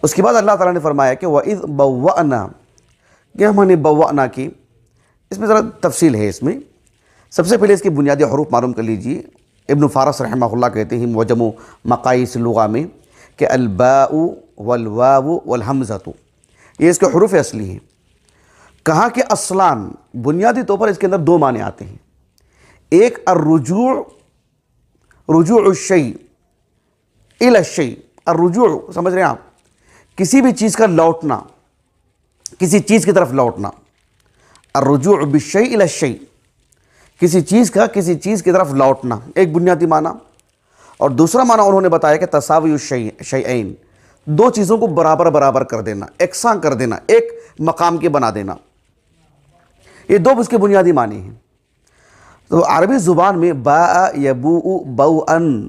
اس کے بعد اللہ تعالیٰ نے فرمایا کہ وَإِذْ بَوَّأْنَا، کہ ہم نے بوّأنا کی، اس میں ذرا تفصیل ہے اس میں۔ سب سے پہلے اس کی بنیادی حروف معلوم کر لیجئے۔ ابن فارس رحمہ اللہ کہتے ہیں معجم مقاییس اللغہ میں کہ الباء والواو والحمزۃ، یہ اس کے حروف اصلی ہیں۔ کہا کہ اصلان، بنیادی طور پر اس کے اندر دو معنی آتے ہیں۔ ایک الرجوع، رجوع الشیء الی الشیء، الرجوع سمجھ رہے ہیں آپ، کسی بھی چیز کا لوٹنا، کسی چیز کی طرف لوٹنا، الرجوع بالشیء الی الشیء، کسی چیز کا کسی چیز کی طرف لوٹنا، ایک بنیادی معنی۔ اور دوسرا معنی انہوں نے بتایا کہ تساوی الشیئین، دو چیزوں کو برابر برابر کر دینا، یکساں کر دینا، ایک مقام کے بنا دینا، یہ دو اس کے بنیادی معنی ہیں۔ تو عربی زبان میں باء یبوء بوءن،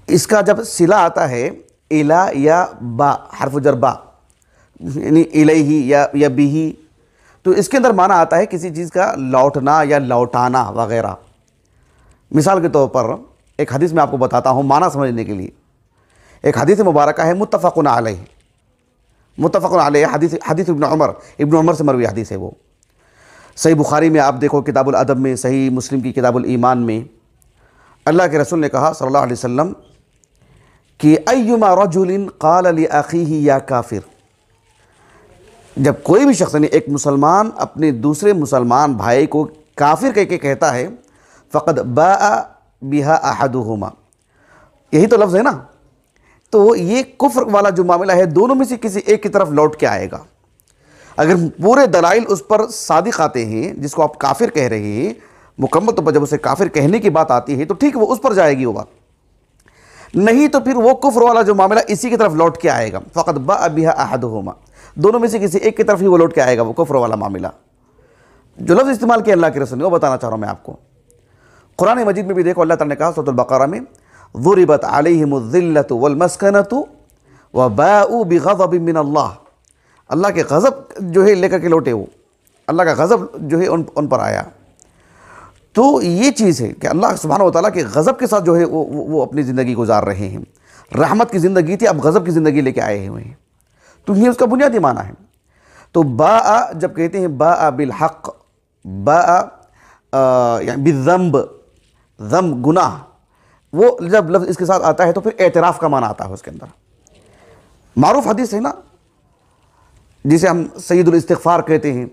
اس کا جب صلہ آتا ہے الی یا با، حرف جر با، یعنی الیہ یا بھی، تو اس کے اندر معنی آتا ہے کسی چیز کا لوٹنا یا لوٹانا وغیرہ۔ مثال کے طور پر ایک حدیث میں آپ کو بتاتا ہوں معنی سمجھنے کے لیے۔ ایک حدیث مبارکہ ہے متفق علیہ، متفق علیہ، حدیث ابن عمر سے مروی حدیث ہے وہ۔ صحیح بخاری میں آپ دیکھو کتاب الادب میں، صحیح مسلم کی کتاب الایمان میں اللہ کے رسول نے کہا صلی اللہ علیہ وسلم کہ ایما رجل قال لاخیہ یا کافر، جب کوئی بھی شخص یعنی ایک مسلمان اپنے دوسرے مسلمان بھائی کو کافر کہہ کے کہتا ہے فقد باء بہا احدہما، یہی تو لفظ ہے نا، تو یہ کفر والا جو معاملہ ہے دونوں میں سے کسی ایک کی طرف لوٹ کے آئے گا۔ اگر پورے دلائل اس پر صادق آتے ہیں، جس کو آپ کافر کہہ رہے ہیں، مکمل طور پر جب اسے کافر کہنے کی بات آتی ہے تو ٹھیک وہ اس پر جائے گی وہ بات، نہیں تو پھر وہ کفر والا جو معاملہ اسی کی طرف لوٹ کے آئے گا۔ فقد باء بہا احدہما، دونوں میں سے کسی ایک کی طرف ہی وہ لوٹ کے آئے گا وہ کفر والا معاملہ۔ جو لفظ استعمال کیا اللہ کے رسول نے وہ بتانا چاہ رہا ہوں میں آپ کو۔ قرآن مجید میں بھی دیکھو اللہ تعالیٰ نے کہا سورۃ البقرہ میں ضربت علیہم الذلۃ والمسکنۃ وباءوا بغضب من اللہ، اللہ کے غضب جو ہے لے کر کے لوٹے، وہ اللہ کا غضب جو ہے ان پر آیا۔ تو یہ چیز ہے کہ اللہ سبحانہ و تعالیٰ کے غضب کے ساتھ جو ہے وہ اپنی زندگی گزار رہے ہیں۔ رحمت کی زندگی تھی، اب غضب کی زندگی لے کے آئے ہوئے ہیں، تو یہ اس کا بنیادی معنی ہے۔ تو باء جب کہتے ہیں باء بالحق، باء یعنی بالذنب، ذنب گناہ، وہ جب لفظ اس کے ساتھ آتا ہے تو پھر اعتراف کا معنی آتا ہے اس کے اندر۔ معروف حدیث ہے نا جسے ہم سید الاستغفار کہتے ہیں،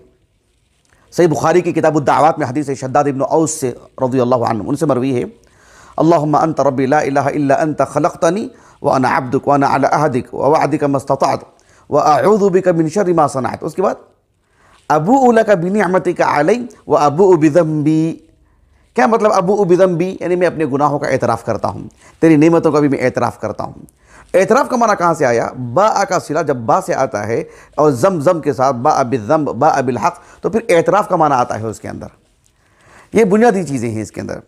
صحیح بخاری کی کتاب الدعوات میں حدیث ہے شداد ابن اوس سے رضی اللہ عنہ، ان سے مروی ہے اللہم انت ربی لا الہ الا انت خلقتنی وانا عبدک وانا علی عہدک ووعدک ما استطعت واعوذ بک من شر ما صنعت۔ اس کے بعد ابوء لک بنعمتک علی وابوء بذنبی، کیا مطلب ابوء بذنبی؟ یعنی میں اپنے گناہوں کا اعتراف کرتا ہوں، تیری نعمتوں کا بھی میں اعتراف کرتا ہوں۔ اعتراف کا معنی کہاں سے آیا؟ باء کا صلہ جب با سے آتا ہے اور زم کے ساتھ باء بالذنب باء بالحق، تو پھر اعتراف کا معنی آتا ہے اس کے اندر۔ یہ بنیادی چیزیں ہیں اس کے اندر۔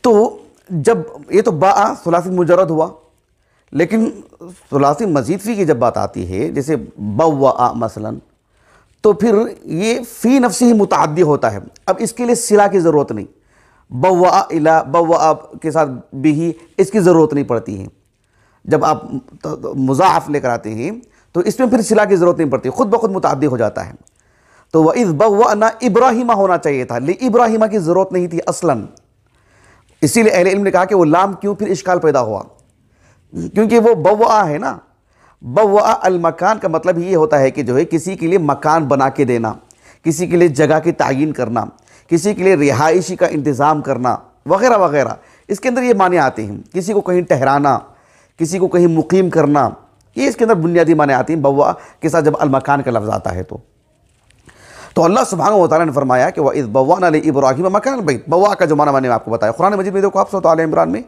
تو جب یہ تو باء ثلاثی مجرد ہوا، لیکن ثلاثی مزید فی کی جب بات آتی ہے جیسے بوّأ مثلا، تو پھر یہ فی نفسی ہی متعدی ہوتا ہے، اب اس کے لیے صلہ کی ضرورت نہیں، بوّأ الی بوّأ کے ساتھ بھی اس کی ضرورت نہیں پڑتی ہے۔ جب آپ مضاعف لے کر آتے ہیں تو اس میں پھر صلہ کی ضرورت نہیں پڑتی، خود بخود متعدی ہو جاتا ہے۔ تو وَإِذْ بَوَّأْنَا ابراہیم ہونا چاہیے تھا، ابراہیم کی ضرورت نہیں تھی اصلاً، اسی لیے اہل علم نے کہا کہ وہ لام کیوں پھر اشکال پیدا ہوا، کیونکہ وہ بوّأ ہے نا، بوّأ المکان کا مطلب یہ ہوتا ہے کہ جو ہے کسی کے لیے مکان بنا کے دینا، کسی کے لیے جگہ کی تعیین کرنا، کسی کے لیے رہائشی کا انتظام کرنا وغیرہ وغیرہ، اس کے اندر یہ معنی آتے ہیں۔ کسی کو کہیں ٹھہرانا، کسی کو کہیں مقیم کرنا، یہ اس کے اندر بنیادی معنی آتی ہیں بوّأ کے ساتھ جب المکان کا لفظ آتا ہے تو اللہ سبحانہ و تعالیٰ نے فرمایا کہ وَإِذْ بَوَّأْنَا لِإِبْرَاهِيمَ مَكَانَ الْبَيْتِ، بوّأ کا جو معنی میں نے آپ کو بتایا قرآن مجید میں دیکھو آپ سورۃ آل عمران میں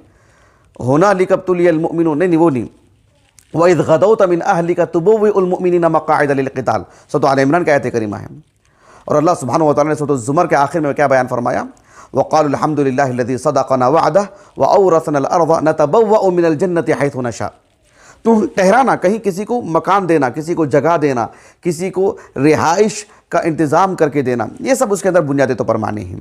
هُنَالِكَ ابْتُلِيَ الْمُؤْمِنُونَ، نہیں وہ نہیں، وَإِذْ غَدَوْتَ مِنْ أَهْلِكَ تُبَوِّئُ الْمُؤْمِنِينَ مَقَاعِدَ لِلْقِتَالِ، سورۃ آل عمران کی آیت کریمہ ہے۔ اور اللہ سبحانہ و تعالیٰ نے سورۃ الزمر کے آخر میں کیا بیان فرمایا؟ وَقَالُوا الْحَمْدُ لِلَّهِ الَّذِي صَدَقَنَا وَعْدَهُ وَأَوْرَثَنَا الْأَرْضَ نَتَبَوَّأُ مِنَ الْجَنَّةِ حَيْثُ نَشَاءُ۔ تو ٹھہرانا، کہیں کسی کو مکان دینا، کسی کو جگہ دینا، کسی کو رہائش کا انتظام کر کے دینا، یہ سب اس کے اندر بنیادی طور پر معنی ہیں۔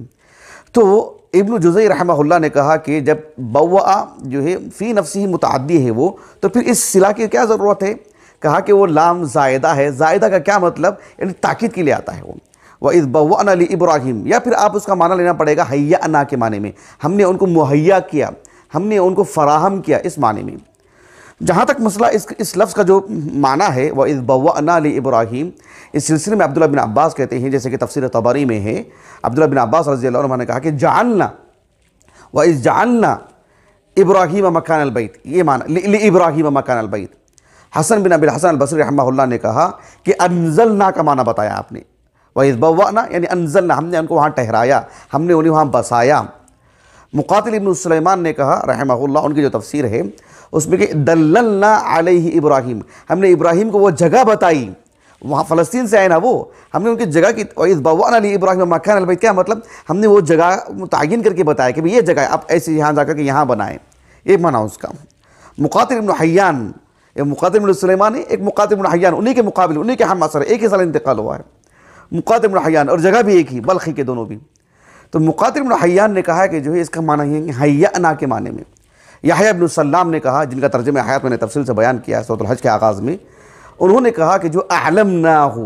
تو ابن جزئی رحمہ اللہ نے کہا کہ جب بوّا جو ہے فی نفسی متعدی ہے وہ، تو پھر اس صلہ کی کیا ضرورت ہے؟ کہا کہ وہ لام زائدہ ہے. زائدہ کا کیا مطلب؟ یعنی تاکید کے لیے آتا ہے وہ. وَإِذْ بَوَّأْنَا لِإِبْرَاهِيمَ، یا پھر آپ اس کا معنی لینا پڑے گا حَيَّأْنَا کے معنی میں، ہم نے ان کو مہیا کیا، ہم نے ان کو فراہم کیا، اس معنی میں. جہاں تک مسئلہ اس لفظ کا جو معنی ہے وَإِذْ بَوَّأْنَا لِإِبْرَاهِيمَ، اس سلسلے میں عبداللہ بن عباس کہتے ہیں، جیسے کہ تفسیر طبری میں ہے، عبداللہ بن عباس رضی اللہ عنہ نے کہا کہ جعلنا وَإِذْ جعلنا إِبْرَاهِيمَ مَكَانَ الْبَيْتِ، یہ معنی لِإِبْرَاهِيمَ مَكَانَ الْبَيْتِ. حسن بن ابی الحسن البصری رحمہ اللہ نے کہا کہ انزلنا کا معنی بتایا آپ نے. وَإِذْ بَوَّأْنَا یعنی انزلنا، ہم نے ان کو وہاں ٹھہرایا، ہم نے انہیں وہاں بسایا. مقاتل ابن سلیمان نے کہا رحمہ اللہ، ان کی جو تفسیر ہے اس میں کہ دللنا علیہ ابراہیم، ہم نے ابراہیم کو وہ جگہ بتائی، وہاں فلسطین سے آئے نا وہ، ہم نے ان کی جگہ کی. وَإِذْ بَوَّأْنَا لِإِبْرَاهِيمَ مَكَانَ الْبَيْتِ، کیا مطلب؟ ہم نے وہ جگہ متعین کر کے بتایا کہ یہ جگہ آپ ایسے یہاں جا کر کے یہاں بنائیں، یہ معنی اس کا. مقاتل ابن حیان، ایک مقاتل ابن سلیمان ہے، ایک مقاتل ابن حیان، انہی کے مقابل، انہی کے ہم اثر، ایک ہی سال انتقال ہوا ہے. مقاتل ابن حیان، اور جگہ بھی ایک ہی، بلخی کے دونوں بھی. تو مقاتل ابن حیان نے کہا کہ جو ہے اس کا معنی ہے کہ حیّأنا کے معنی میں. یحییٰ ابن سلام نے کہا، جن کا ترجمہ حیات میں نے تفصیل سے بیان کیا ہے سورۃ الحج کے آغاز میں، انہوں نے کہا کہ جو اعلمناہ،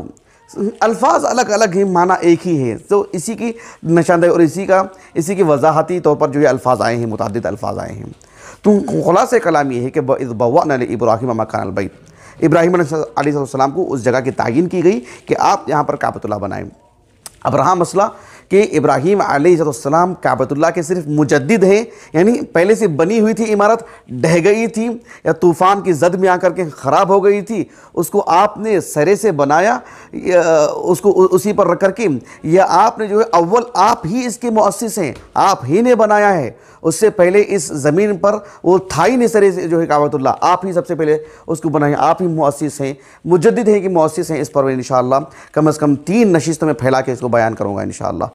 الفاظ الگ الگ ہیں، معنی ایک ہی ہے. تو اسی کی نشاندہی اور اسی کی وضاحتی طور پر جو یہ الفاظ آئے ہیں، متعدد الفاظ آئے ہیں. تو خلاصہ کلام یہ ہے کہ وَإِذْ بَوَّأْنَا لِإِبْرَاهِيمَ مَكَانَ الْبَيْتِ، ابراہیم علیہ السلام کو اس جگہ کی تعیین کی گئی کہ آپ یہاں پر کعبۃ اللہ بنائیں. اب رہا مسئلہ کہ ابراہیم علیہ السلام کعبۃ اللہ کے صرف مجدد ہیں، یعنی پہلے سے بنی ہوئی تھی عمارت، ڈھہ گئی تھی یا طوفان کی زد میں آ کر کے خراب ہو گئی تھی، اس کو آپ نے سرے سے بنایا، اس کو اسی پر رکھ کر کے، یا آپ نے جو ہے اول آپ ہی اس کے مؤسس ہیں، آپ ہی نے بنایا ہے. اس سے پہلے اس زمین پر وہ تھا ہی نہیں سرے سے جو ہے کعبۃ اللہ، آپ ہی سب سے پہلے اس کو بنائیں، آپ ہی مؤسس ہیں، مجدد ہیں کہ مؤسس ہیں. اس پر انشاءاللہ کم از کم 3 نشستوں میں پھیلا کے اس کو بیان کروں گا انشاءاللہ.